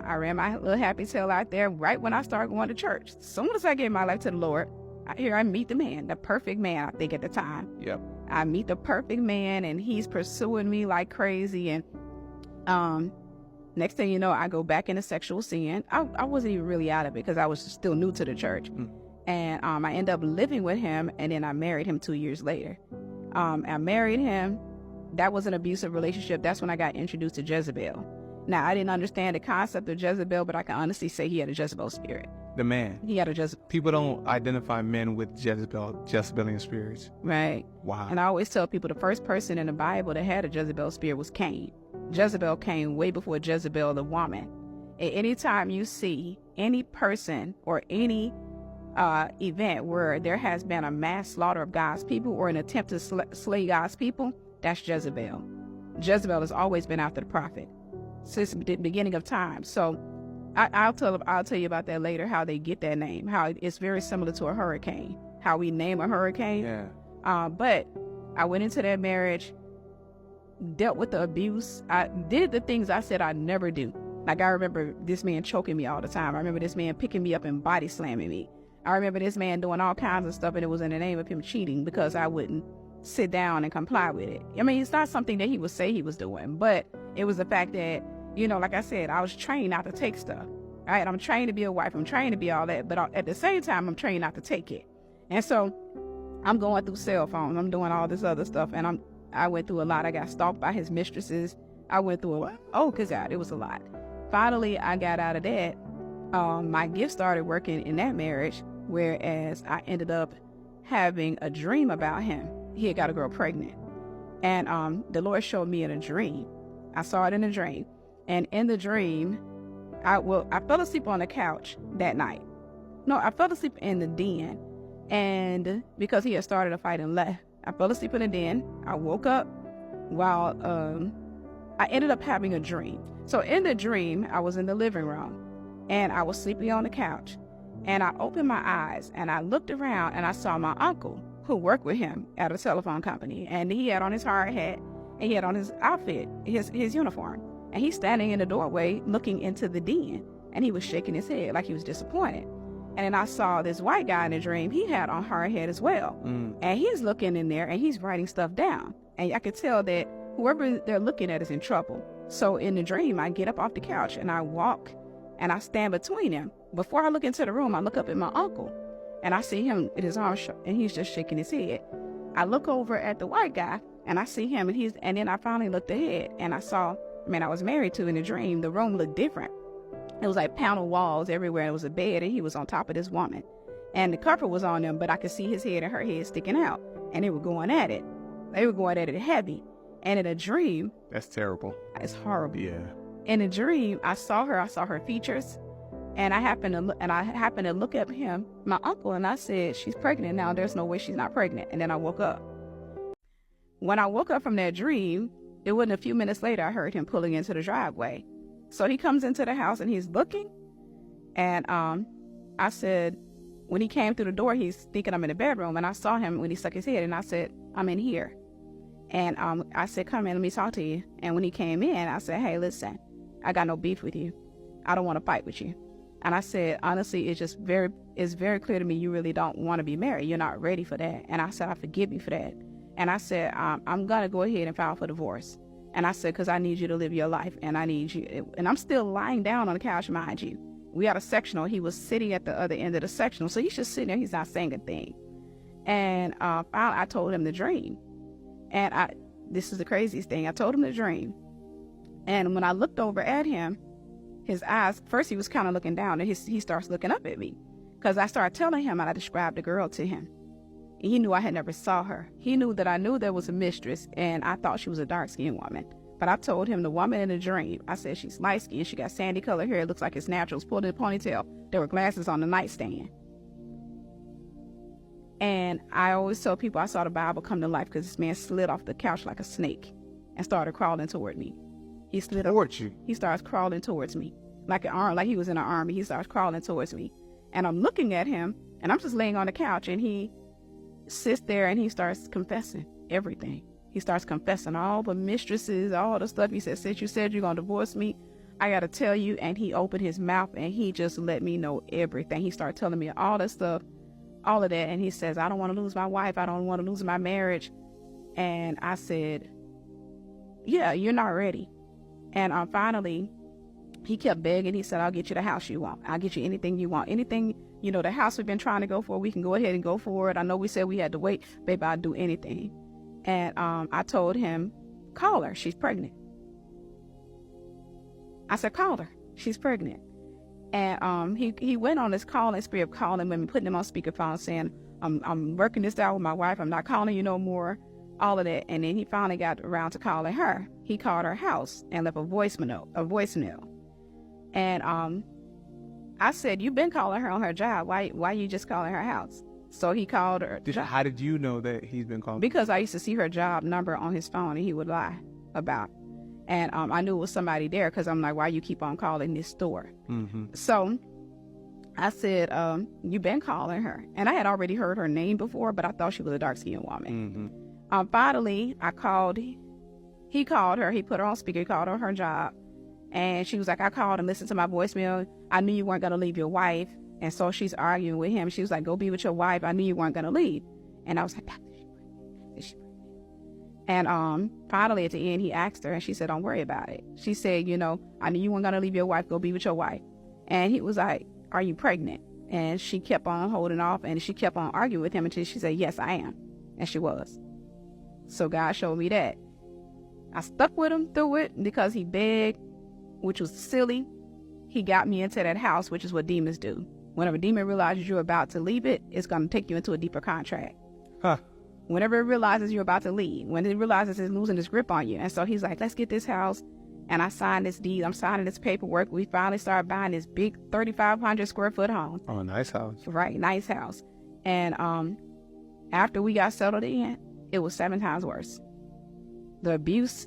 I ran my little happy tail out there right when I started going to church. As soon as I gave my life to the Lord, I meet the man, the perfect man, I think at the time. Yep. I meet the perfect man, and he's pursuing me like crazy. And next thing you know, I go back into sexual sin. I wasn't even really out of it because I was still new to the church. And I end up living with him, and then I married him 2 years later. I married him. That was an abusive relationship. That's when I got introduced to Jezebel. Now, I didn't understand the concept of Jezebel, but I can honestly say he had a Jezebel spirit. The man. He had a Jezebel. People don't identify men with Jezebelian spirits. Right. Wow. And I always tell people the first person in the Bible that had a Jezebel spirit was Cain. Jezebel came way before Jezebel, the woman. And anytime you see any person or any event where there has been a mass slaughter of God's people or an attempt to slay God's people, that's Jezebel. Jezebel has always been after the prophet since the beginning of time. So I'll tell you about that later, how they get that name, how it's very similar to a hurricane, how we name a hurricane. Yeah. But I went into that marriage, dealt with the abuse. I did the things I said I'd never do. Like, I remember this man choking me all the time. I remember this man picking me up and body slamming me. I remember this man doing all kinds of stuff, and it was in the name of him cheating because I wouldn't sit down and comply with it. I mean, it's not something that he would say he was doing, but it was the fact that, you know, like I said, I was trained not to take stuff. Right? I'm trained to be a wife. I'm trained to be all that. But at the same time, I'm trained not to take it. And so I'm going through cell phones. I'm doing all this other stuff. And I went through a lot. I got stalked by his mistresses. I went through a lot. Oh, good God, it was a lot. Finally, I got out of that. My gift started working in that marriage, whereas I ended up having a dream about him. He had got a girl pregnant. And the Lord showed me in a dream. I saw it in a dream. And in the dream, I fell asleep on the couch that night. No, I fell asleep in the den. And because he had started a fight and left, I fell asleep in the den. I woke up while I ended up having a dream. So in the dream, I was in the living room and I was sleeping on the couch. And I opened my eyes and I looked around and I saw my uncle who worked with him at a telephone company. And he had on his hard hat and he had on his outfit, his uniform. And he's standing in the doorway looking into the den. And he was shaking his head like he was disappointed. And then I saw this white guy in the dream. He had on hard hat as well. And he's looking in there and he's writing stuff down. And I could tell that whoever they're looking at is in trouble. So in the dream, I get up off the couch and I walk and I stand between them. Before I look into the room, I look up at my uncle and I see him with his arms shut and he's just shaking his head. I look over at the white guy and I see him and then I finally looked ahead and I saw the man I was married to in the dream. The room looked different. It was like panel walls everywhere. It was a bed and he was on top of this woman. And the carpet was on them, but I could see his head and her head sticking out. And they were going at it. They were going at it heavy. And in a dream... That's terrible. It's horrible. Yeah. In a dream, I saw her features. And I happened to look at him, my uncle, and I said, she's pregnant now. There's no way she's not pregnant. And then I woke up. When I woke up from that dream, it wasn't a few minutes later, I heard him pulling into the driveway. So he comes into the house and he's looking. And I said, when he came through the door, he's thinking I'm in the bedroom. And I saw him when he stuck his head and I said, I'm in here. And I said, come in, let me talk to you. And when he came in, I said, hey, listen, I got no beef with you. I don't want to fight with you. And I said, honestly, it's very clear to me you really don't want to be married. You're not ready for that. And I said, I forgive you for that. And I said, I'm going to go ahead and file for divorce. And I said, because I need you to live your life and I need you. And I'm still lying down on the couch, mind you. We had a sectional. He was sitting at the other end of the sectional. So he's just sitting there. He's not saying a thing. And finally, I told him the dream. And this is the craziest thing. I told him the dream. And when I looked over at him, his eyes, first he was kind of looking down and he starts looking up at me. Because I started telling him and I described the girl to him. And he knew I had never saw her. He knew that I knew there was a mistress and I thought she was a dark-skinned woman. But I told him the woman in the dream, I said she's light-skinned, she got sandy colored hair, it looks like it's natural, it's pulled in a ponytail. There were glasses on the nightstand. And I always tell people I saw the Bible come to life because this man slid off the couch like a snake and started crawling toward me. He slid towards you? He starts crawling towards me. Like an arm, like he was in an army. He starts crawling towards me. And I'm looking at him and I'm just laying on the couch and he sits there and he starts confessing everything. He starts confessing all the mistresses, all the stuff. He said, since you said you're going to divorce me, I got to tell you. And he opened his mouth and he just let me know everything. He started telling me all this stuff, all of that. And he says, I don't want to lose my wife. I don't want to lose my marriage. And I said, yeah, you're not ready. And finally, he kept begging. He said, I'll get you the house you want. I'll get you anything you want. Anything, the house we've been trying to go for, we can go ahead and go for it. I know we said we had to wait. Baby, I'll do anything. And I told him, call her. She's pregnant. I said, call her. She's pregnant. And he went on this calling spree of calling women, putting them on speakerphone, saying, I'm working this out with my wife. I'm not calling you no more. All of that. And then he finally got around to calling her. He called her house and left a voicemail. And I said, you've been calling her on her job. Why you just calling her house? So he called her. How did you know that he's been calling? Because I used to see her job number on his phone and he would lie about. And I knew it was somebody there because I'm like, why you keep on calling this store? Mm-hmm. So I said, you've been calling her. And I had already heard her name before, but I thought she was a dark-skinned woman. Mm-hmm. Finally, he called her. He put her on speaker. He called her job. And she was like, I called and listened to my voicemail. I knew you weren't going to leave your wife. And so she's arguing with him. She was like, go be with your wife. I knew you weren't going to leave. And I was like, is she pregnant? And finally at the end, he asked her and she said, don't worry about it. She said, I knew you weren't going to leave your wife. Go be with your wife. And he was like, are you pregnant? And she kept on holding off and she kept on arguing with him until she said, yes, I am. And she was. So God showed me that. I stuck with him through it because he begged, which was silly. He got me into that house, which is what demons do. Whenever a demon realizes you're about to leave it, it's going to take you into a deeper contract. Huh. Whenever it realizes you're about to leave, when it realizes it's losing its grip on you. And so he's like, let's get this house. And I signed this deed. I'm signing this paperwork. We finally started buying this big 3,500 square foot home. Oh, nice house. Right, nice house. And after we got settled in, it was 7 times worse. The abuse,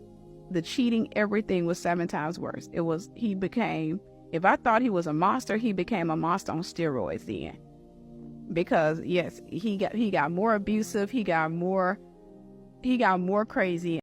the cheating, everything was 7 times worse. If I thought he was a monster, he became a monster on steroids then. Because yes, he got more abusive, he got more crazy.